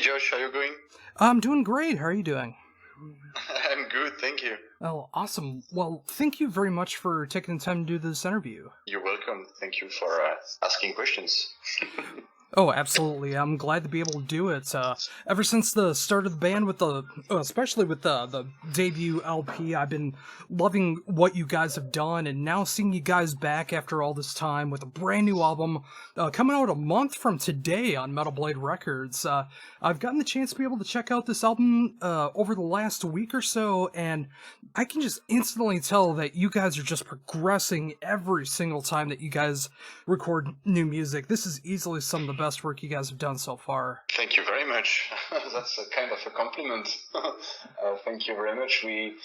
Josh, how are you going? I'm doing great. How are you doing? I'm good, thank you. Oh, awesome. Well, thank you very much for taking the time to do this interview. You're welcome. Thank you for asking questions. Oh, absolutely. I'm glad to be able to do it. Ever since the start of the band especially with the debut LP, I've been loving what you guys have done, and now seeing you guys back after all this time with a brand new album, coming out a month from today on Metal Blade Records. I've gotten the chance to be able to check out this album, over the last week or so, and I can just instantly tell that you guys are just progressing every single time that you guys record new music. This is easily some of the best work you guys have done so far. Thank you very much. That's a kind of a compliment. Thank you very much. We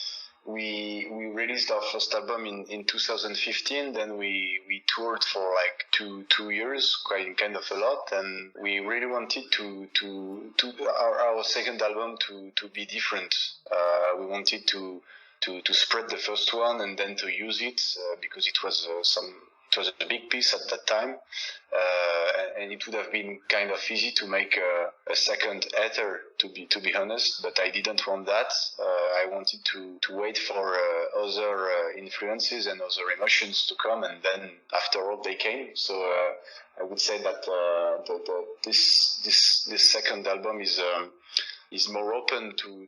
released our first album in 2015. Then we toured for like two years, quite kind of a lot, and we really wanted to our second album to be different. We wanted to spread the first one and then to use it because it was a big piece at that time, and it would have been kind of easy to make a second Ether, to be honest, but I didn't want that. I wanted to wait for other influences and other emotions to come, and then after all they came. So I would say that this second album is more open to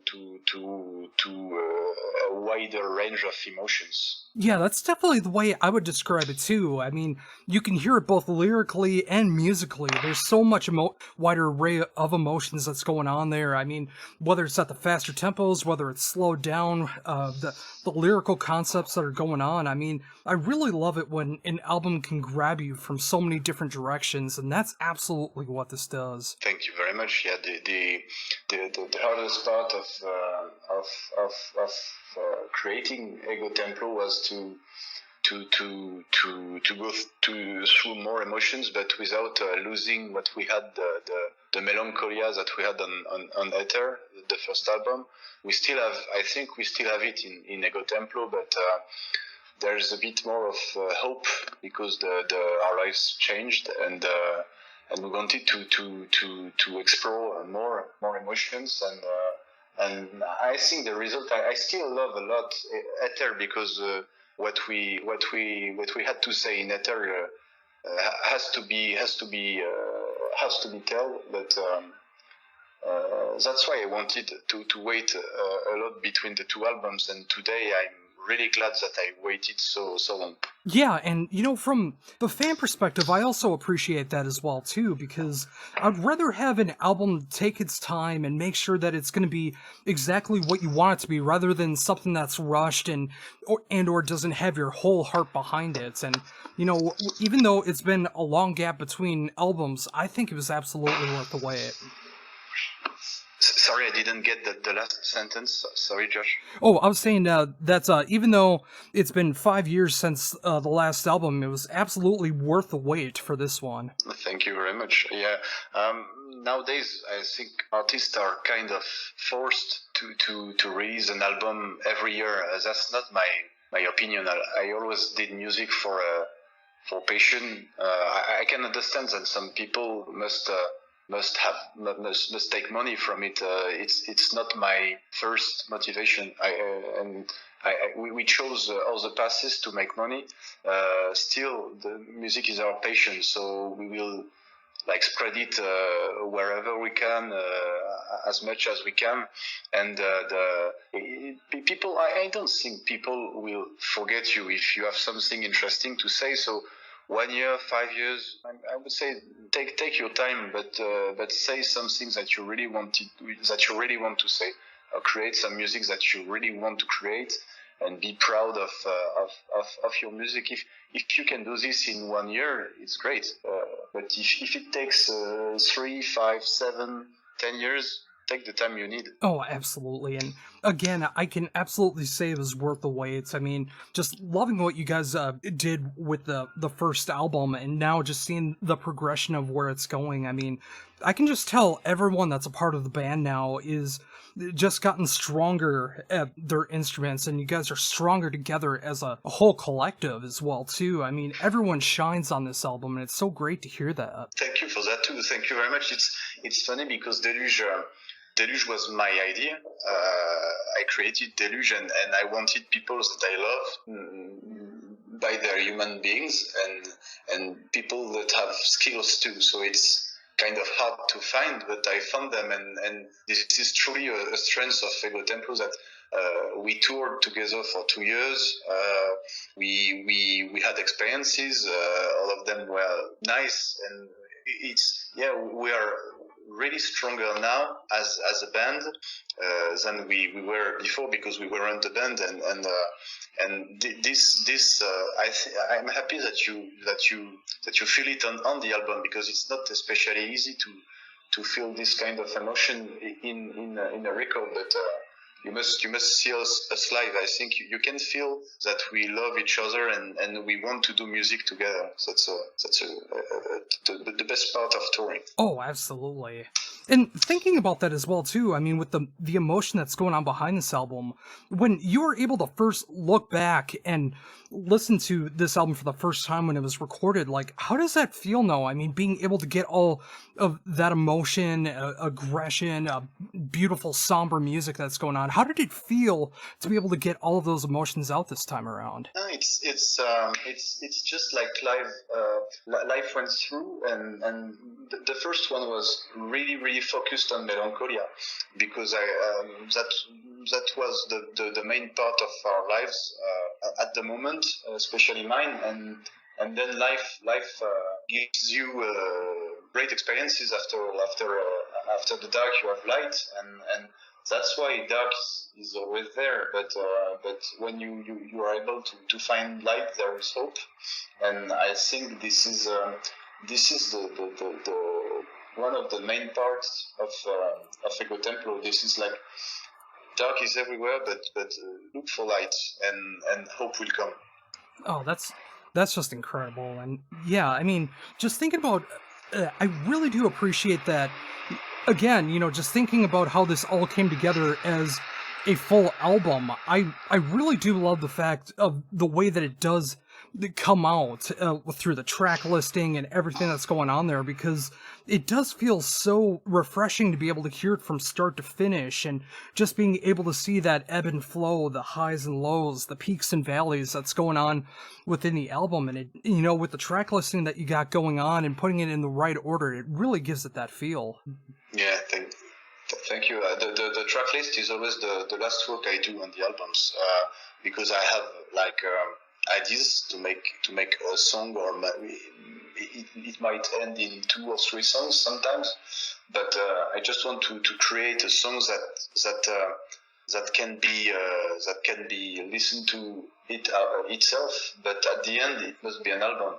a wider range of emotions. Yeah, that's definitely the way I would describe it too. I mean, you can hear it both lyrically and musically. There's so much wider array of emotions that's going on there. I mean, whether it's at the faster tempos, whether it's slowed down, the lyrical concepts that are going on. I mean, I really love it when an album can grab you from so many different directions, and that's absolutely what this does. Thank you very much. Yeah, the hardest part of creating Ego Templo was to go through more emotions, but without losing what we had, the melancholia that we had on Ether, the first album. I think we still have it in Ego Templo, but there's a bit more of hope because our lives changed, and we wanted to explore more emotions, and I think the result, I still love a lot Ether because what we had to say in Ether has to be told, but that's why I wanted to wait a lot between the two albums, and today I'm really glad that I waited so long. Yeah, and from the fan perspective, I also appreciate that as well too, because I'd rather have an album take its time and make sure that it's going to be exactly what you want it to be, rather than something that's rushed or doesn't have your whole heart behind it. And even though it's been a long gap between albums, I think it was absolutely worth the wait. Sorry, I didn't get the last sentence. Sorry, Josh. Oh, I was saying that even though it's been 5 years since the last album, it was absolutely worth the wait for this one. Thank you very much. Yeah. Nowadays, I think artists are kind of forced to release an album every year. That's not my opinion. I always did music for passion. I can understand that some people must take money from it. It's not my first motivation. We chose all the passes to make money. Still, the music is our passion, so we will spread it wherever we can, as much as we can. And people, I don't think people will forget you if you have something interesting to say. So 1 year, 5 years, I would say take your time, but say some things that you really want to say, or create some music that you really want to create, and be proud of your music. If you can do this in 1 year, it's great. But if it takes 3, 5, 7, 10 years, take the time you need. Oh, absolutely. And again, I can absolutely say it was worth the wait. I mean, just loving what you guys did with the first album, and now just seeing the progression of where it's going. I mean, I can just tell everyone that's a part of the band now is just gotten stronger at their instruments, and you guys are stronger together as a whole collective as well too. I mean, everyone shines on this album, and it's so great to hear that. Thank you for that too. Thank you very much. it's funny because Deluge was my idea. I created Deluge, and I wanted people that I love by their human beings and people that have skills too. So it's kind of hard to find, but I found them, and this is truly a strength of Ego Templo that we toured together for 2 years. We had experiences. All of them were nice, and we are really stronger now as a band than we were before, because we weren't a band, and this I'm happy that you feel it on the album, because it's not especially easy to feel this kind of emotion in a record, but you must see us live. I think you can feel that we love each other and we want to do music together. That's the best part of touring. Oh, absolutely. And thinking about that as well too, I mean, with the emotion that's going on behind this album, when you were able to first look back and listen to this album for the first time when it was recorded, like, how does that feel now? I mean, being able to get all of that emotion, aggression, beautiful somber music that's going on, how did it feel to be able to get all of those emotions out this time around? No, it's just like life went through, and the first one was really focused on melancholia, because that was the main part of our lives at the moment, especially mine, and then life gives you great experiences after the dark. You have light, and that's why dark is always there. But when you are able to find light, there is hope, and I think this is the one of the main parts of Ego Templo. This is like, dark is everywhere, but look for light, and hope will come. Oh, that's just incredible. And yeah, I mean, just thinking about, I really do appreciate that. Again, just thinking about how this all came together as a full album, I really do love the fact of the way that it does come out through the track listing and everything that's going on there, because it does feel so refreshing to be able to hear it from start to finish, and just being able to see that ebb and flow, the highs and lows, the peaks and valleys that's going on within the album. And it, with the track listing that you got going on and putting it in the right order, it really gives it that feel. Yeah, thank you. The track list is always the last work I do on the albums, because I have ideas to make a song, or it might end in 2 or 3 songs sometimes, but I just want to create a song that can be listened to itself, but at the end it must be an album,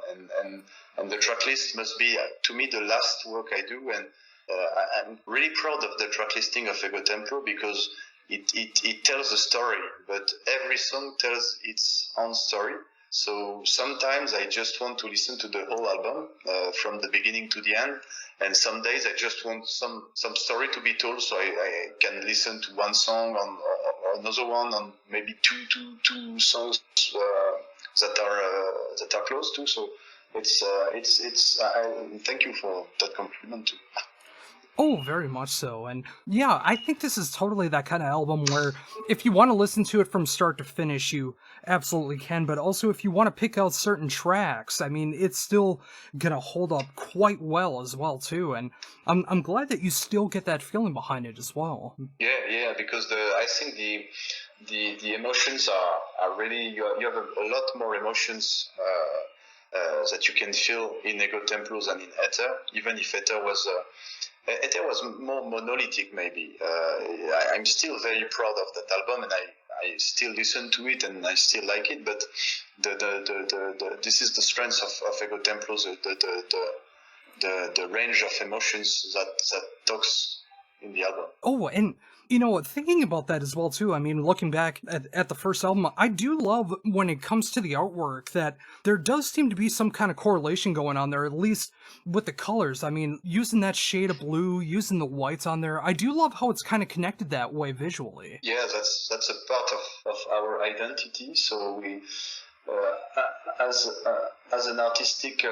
and the track list must be, to me, the last work I do, and I'm really proud of the track listing of Ego Templo, because it tells a story, but every song tells its own story. So sometimes I just want to listen to the whole album from the beginning to the end, and some days I just want some story to be told, so I can listen to one song or another one, on maybe two songs that are close to. So it's thank you for that compliment too. Oh, very much so. And yeah, I think this is totally that kind of album where if you want to listen to it from start to finish, you absolutely can. But also, if you want to pick out certain tracks, I mean, it's still gonna hold up quite well as well too. And I'm glad that you still get that feeling behind it as well. Yeah, because I think the emotions are really, you have a lot more emotions that you can feel in Ego Templo than in Ether, even if Ether was more monolithic, maybe. I'm still very proud of that album, and I still listen to it, and I still like it. But this is the strength of Ego Templo, the range of emotions that talks in the album. Oh, and thinking about that as well too, I mean, looking back at the first album, I do love when it comes to the artwork that there does seem to be some kind of correlation going on there, at least with the colors. I mean, using that shade of blue, using the whites on there, I do love how it's kind of connected that way visually. Yeah, that's a part of our identity. So we, as an artistic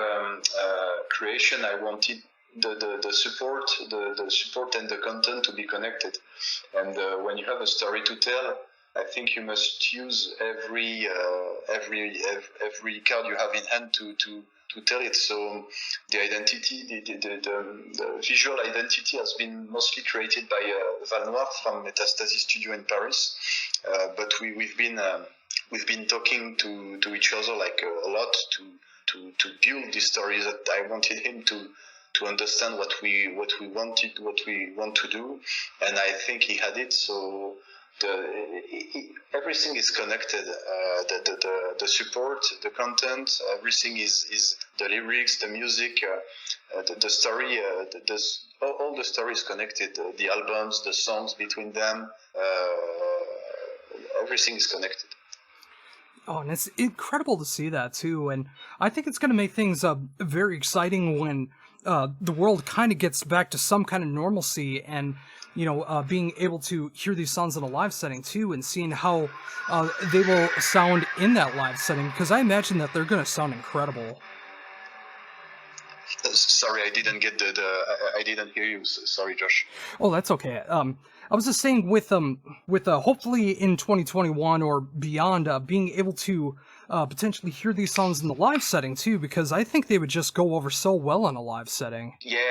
creation, I wanted the support, the support and the content to be connected. And when you have a story to tell, I think you must use every card you have in hand to tell it. So the identity, the visual identity has been mostly created by Val Noir from Metastasis Studio in Paris. But we've been talking to each other like a lot to build this story that I wanted him to understand what we want to do, and I think he had it. So everything is connected. The support, the content, everything is the lyrics, the music, the story. All the story is connected. The albums, the songs between them, everything is connected. Oh, and it's incredible to see that too, and I think it's going to make things very exciting when the world kind of gets back to some kind of normalcy, and being able to hear these songs in a live setting too, and seeing how they will sound in that live setting, because I imagine that they're going to sound incredible. Sorry, I didn't get I didn't hear you. Sorry, Josh. Oh, that's okay. I was just saying with hopefully in 2021 or beyond, being able to potentially hear these songs in the live setting too, because I think they would just go over so well in a live setting. Yeah.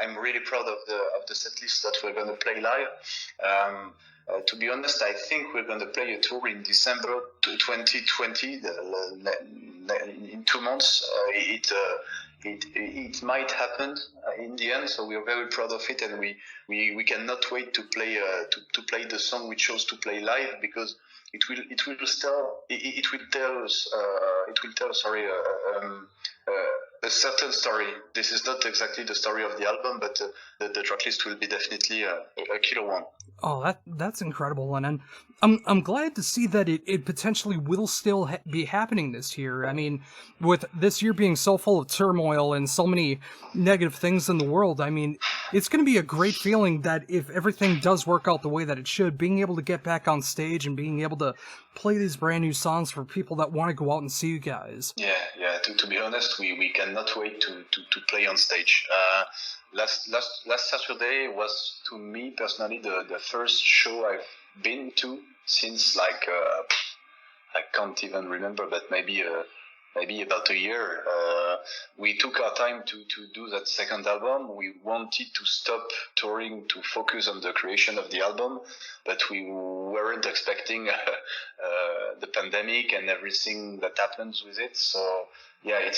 I'm really proud of the set list that we're going to play live. To be honest, I think we're going to play a tour in December 2020. In 2 months, it might happen in the end. So we are very proud of it, and we cannot wait to play the song we chose to play live, because it will tell a certain story. This is not exactly the story of the album, but the tracklist will be definitely a killer one. Oh, that's incredible, and I'm glad to see that it potentially will still be happening this year. I mean, with this year being so full of turmoil and so many negative things in the world, I mean, it's going to be a great feeling that if everything does work out the way that it should, being able to get back on stage and being able to play these brand new songs for people that want to go out and see you guys. Yeah. To be honest, we cannot wait to play on stage. Last Saturday was, to me personally, the first show I've been to since I can't even remember, but maybe about a year. We took our time to do that second album. We wanted to stop touring to focus on the creation of the album, but we weren't expecting the pandemic and everything that happens with it. So yeah,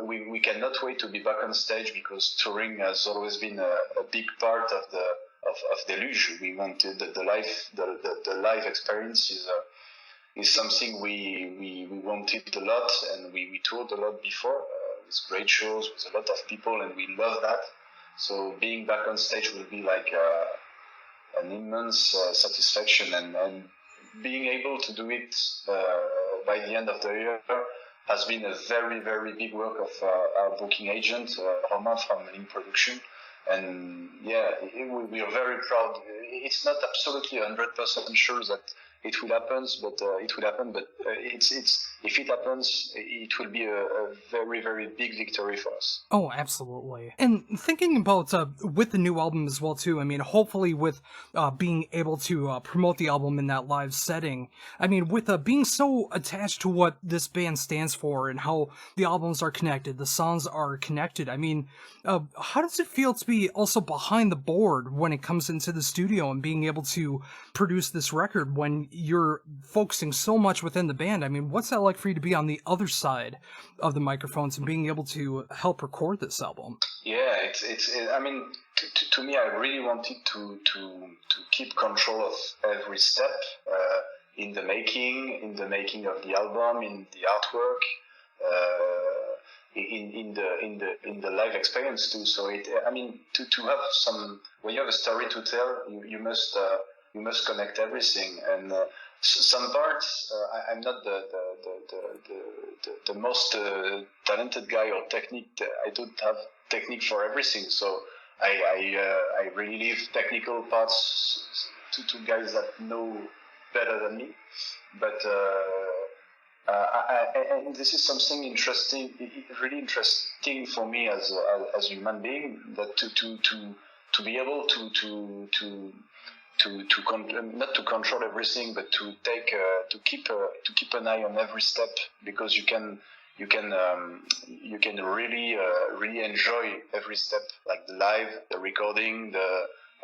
we cannot wait to be back on stage, because touring has always been a big part of Deluge. We wanted the live experience is something we wanted a lot, and we toured a lot before with great shows with a lot of people, and we love that. So being back on stage will be like an immense satisfaction, and being able to do it by the end of the year has been a very, very big work of our booking agent, Romain from Link Production. And yeah, we are very proud. It's not absolutely 100% sure that it will happen, but if it happens, it will be a very, very big victory for us. Oh, absolutely. And thinking about with the new album as well too, I mean, hopefully with being able to promote the album in that live setting, I mean, with being so attached to what this band stands for and how the albums are connected, the songs are connected, I mean, how does it feel to be also behind the board when it comes into the studio and being able to produce this record when you're focusing so much within the band? I mean, what's that like for you to be on the other side of the microphones and being able to help record this album? Yeah, I mean, to me, I really wanted to keep control of every step in the making of the album, in the artwork, in the live experience too. So I mean, to have some, when you have a story to tell, you must connect everything. And some parts, I'm not the most talented guy or technique. I don't have technique for everything. So I really leave technical parts to guys that know better than me. But And this is something interesting, really interesting for me as a human being, that to be able not to control everything, but to keep an eye on every step, because you can really enjoy every step, like the live, the recording,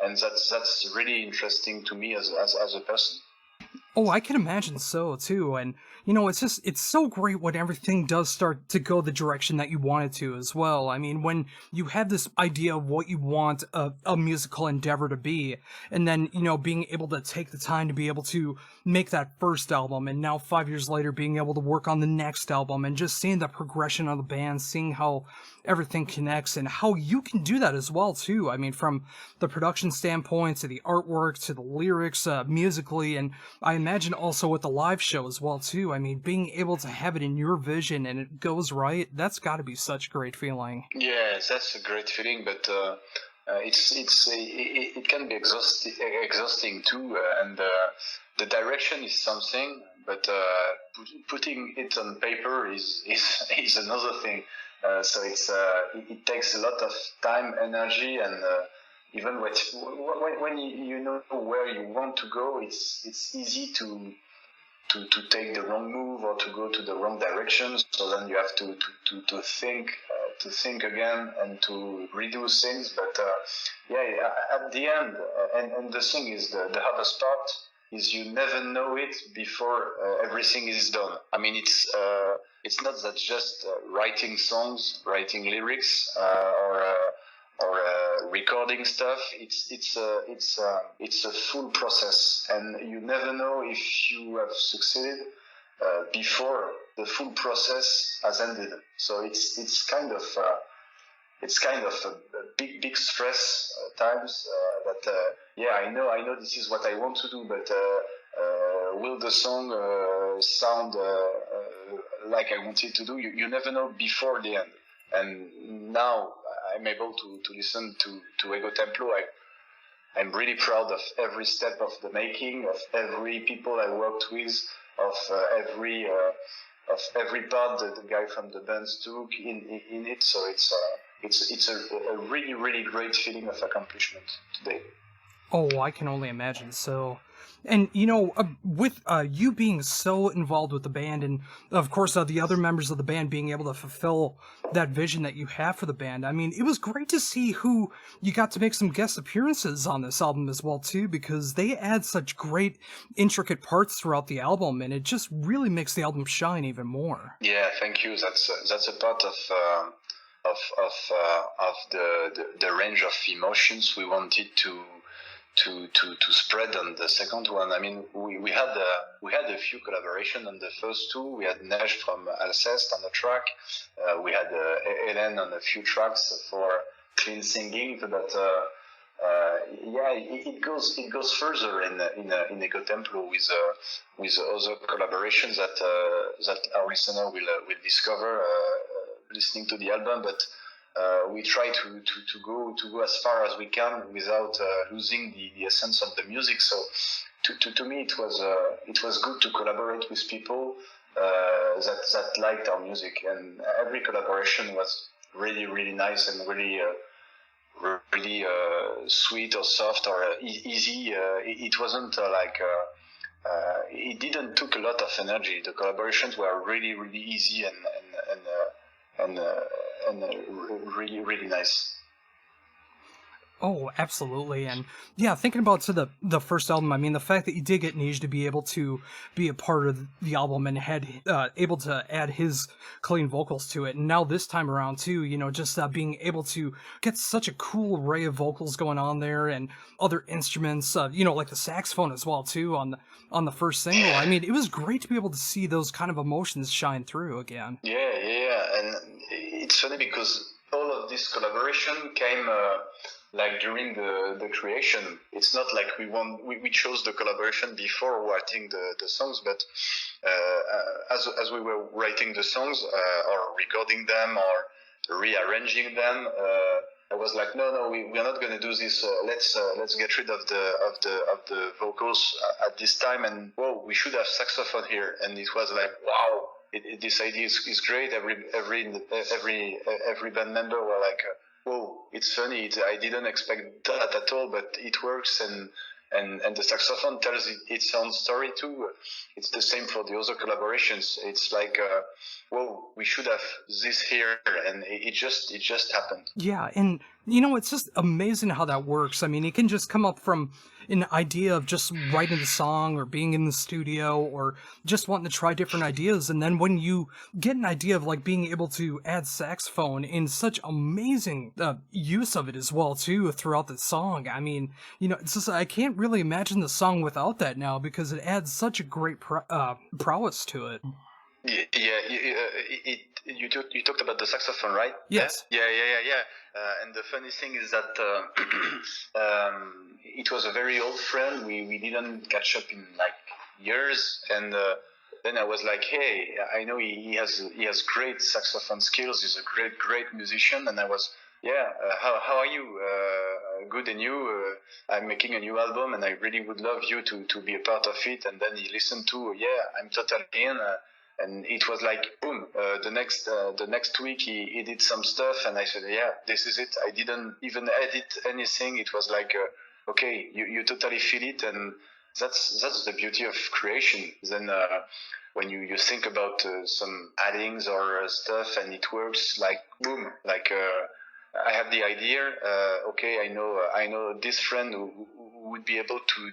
and that's really interesting to me as a person. Oh, I can imagine so too. And it's so great when everything does start to go the direction that you want it to as well. I mean, when you have this idea of what you want a musical endeavor to be, and then, being able to take the time to be able to make that first album, and now 5 years later being able to work on the next album, and just seeing the progression of the band, seeing how everything connects, and how you can do that as well too. I mean, from the production standpoint to the artwork to the lyrics, musically, and I imagine also with the live show as well too. I mean, being able to have it in your vision and it goes right, that's got to be such a great feeling. Yeah, that's a great feeling, but it can be exhausting too, and the direction is something, but putting it on paper is another thing. So it takes a lot of time, energy, and even when you know where you want to go, it's easy to take the wrong move or to go to the wrong direction. So then you have to think again and to redo things. But at the end, and the thing is, the hardest part is you never know it before everything is done. I mean, it's not that just writing songs, writing lyrics, or recording stuff. It's a full process, and you never know if you have succeeded before the full process has ended. So it's kind of a big stress times, that I know this is what I want to do, but will the song sound like I want it to do? You never know before the end. And now I'm able to listen to Ego Templo. I'm really proud of every step of the making, of every people I worked with, of every part that the guy from the band took in it. So it's a really, really great feeling of accomplishment today. Oh, I can only imagine. So, and with you being so involved with the band, and of course the other members of the band being able to fulfill that vision that you have for the band, I mean, it was great to see who you got to make some guest appearances on this album as well too, because they add such great, intricate parts throughout the album, and it just really makes the album shine even more. Yeah, thank you. That's a part of the range of emotions we wanted to spread on the second one. I mean, we had a few collaborations on the first two. We had Neige from Alceste on the track. We had Hélène on a few tracks for clean singing. But it goes further in Ego Templo with other collaborations that our listener will discover listening to the album. But we try to go as far as we can without losing the essence of the music. So to me it was good to collaborate with people that liked our music, and every collaboration was really, really nice and really sweet or soft or easy. It wasn't it didn't took a lot of energy. The collaborations were really, really easy and really, really nice. Oh, absolutely. And yeah, thinking about the first album, I mean, the fact that you did get Neige to be able to be a part of the album and had able to add his clean vocals to it, and now this time around too, just being able to get such a cool array of vocals going on there, and other instruments, like the saxophone as well too on the first single. I mean, it was great to be able to see those kind of emotions shine through again. Yeah, and it's funny because all of this collaboration came during the creation. It's not like we chose the collaboration before writing the songs, but as we were writing the songs or recording them or rearranging them, I was like, no, we are not going to do this. Let's get rid of the vocals at this time, and whoa, we should have saxophone here. And it was like, wow, this idea is great. Every band member were like, whoa, it's funny. I didn't expect that at all, but it works, and the saxophone tells its own story too. It's the same for the other collaborations. It's like, whoa, we should have this here, and it just happened. Yeah, and it's just amazing how that works. I mean, it can just come up from an idea of just writing the song or being in the studio or just wanting to try different ideas, and then when you get an idea of like being able to add saxophone in such amazing use of it as well too throughout the song. I mean, it's just, I can't really imagine the song without that now, because it adds such a great prowess to it. You talked about the saxophone, right? Yes. Yeah. And the funny thing is that it was a very old friend. We didn't catch up in like years, and then I was like, hey, I know he has great saxophone skills. He's a great musician, and I was, how are you? Good, and you? I'm making a new album, and I really would love you to be a part of it. And then he listened to, I'm totally in. And it was like, boom, the next week he did some stuff, and I said, this is it. I didn't even edit anything. It was like, okay, you totally feel it, and that's the beauty of creation. Then when you think about some addings or stuff, and it works, like, boom, like I have the idea, okay, I know this friend who would be able to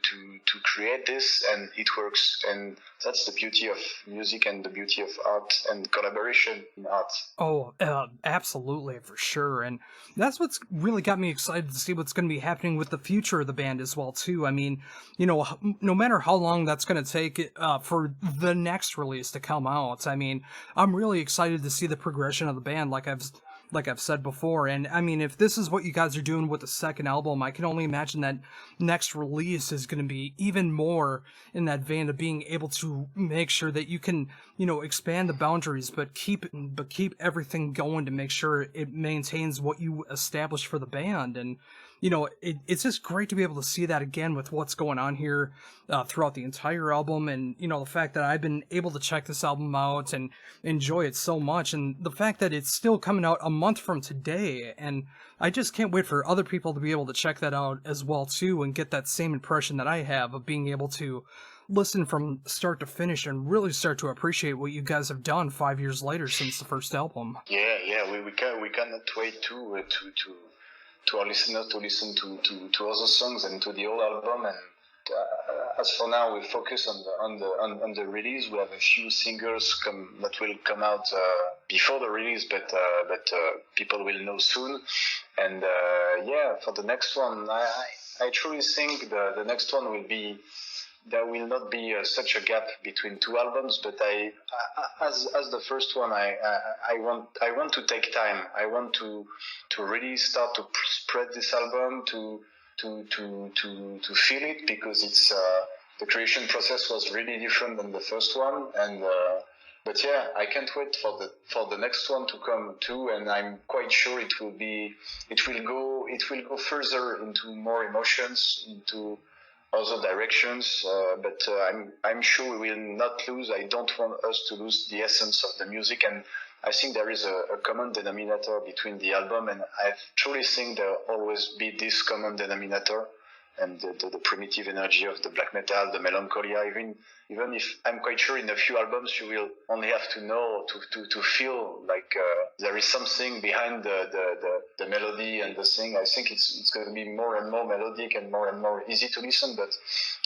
create this, and it works. And that's the beauty of music and the beauty of art and collaboration in art. Oh, absolutely, for sure. And that's what's really got me excited to see what's going to be happening with the future of the band as well, too. I mean, no matter how long that's going to take for the next release to come out, I mean, I'm really excited to see the progression of the band, like I've said before. And I mean, if this is what you guys are doing with the second album, I can only imagine that next release is going to be even more in that vein of being able to make sure that you can, expand the boundaries, but keep everything going to make sure it maintains what you established for the band. And it's just great to be able to see that again with what's going on here throughout the entire album. And, the fact that I've been able to check this album out and enjoy it so much. And the fact that it's still coming out a month from today. And I just can't wait for other people to be able to check that out as well, too, and get that same impression that I have of being able to listen from start to finish and really start to appreciate what you guys have done 5 years later since the first album. We cannot wait to our listeners to listen to other songs and to the whole album. And as for now, we focus on the release. We have a few singles that will come out before the release, but people will know soon. And for the next one, I truly think the next one will be. There will not be such a gap between two albums, but as the first one, I want to take time. I want to really start to spread this album, to feel it, because it's the creation process was really different than the first one, and but I can't wait for the next one to come too, and I'm quite sure it will go further into more emotions, into other directions, but I'm sure we will not lose. I don't want us to lose the essence of the music, and I think there is a common denominator between the album, and I truly think there will always be this common denominator, and the primitive energy of the black metal, the melancholia. Even if I'm quite sure in a few albums you will only have to know to feel like there is something behind the melody and the thing. I think it's going to be more and more melodic and more easy to listen, but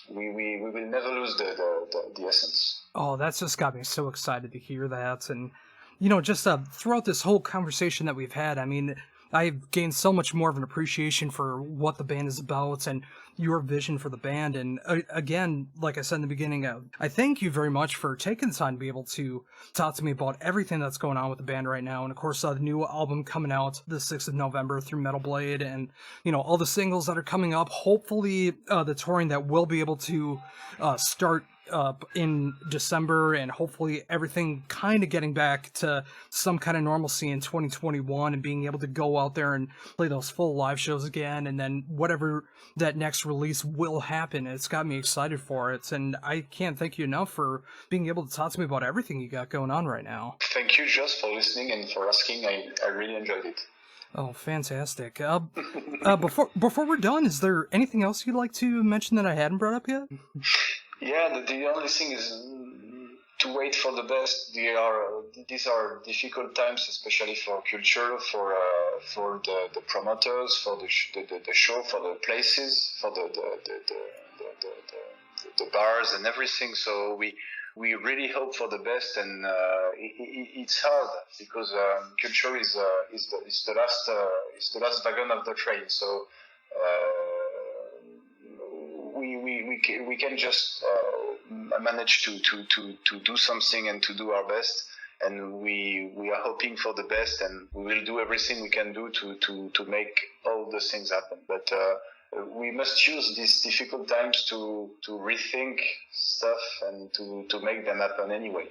we will never lose the essence. Oh, that's just got me so excited to hear that. And just throughout this whole conversation that we've had, I mean, I've gained so much more of an appreciation for what the band is about and your vision for the band. And again, like I said in the beginning, I thank you very much for taking the time to be able to talk to me about everything that's going on with the band right now. And of course, the new album coming out the 6th of November through Metal Blade, and, all the singles that are coming up. Hopefully, the touring that we'll be able to start in December, and hopefully everything kind of getting back to some kind of normalcy in 2021, and being able to go out there and play those full live shows again, and then whatever that next release will happen. It's got me excited for it, and I can't thank you enough for being able to talk to me about everything you got going on right now. Thank you, Joss, for listening and for asking. I really enjoyed it. Oh, fantastic. Before we're done, is there anything else you'd like to mention that I hadn't brought up yet? Yeah, the only thing is to wait for the best. These are difficult times, especially for culture, for the promoters, for the show, for the places, for the bars and everything. So we really hope for the best, and it's hard because culture is the last wagon of the train. So we can just manage to do something and to do our best, and we are hoping for the best, and we will do everything we can do to make all the things happen. But we must use these difficult times to rethink stuff and to make them happen anyway.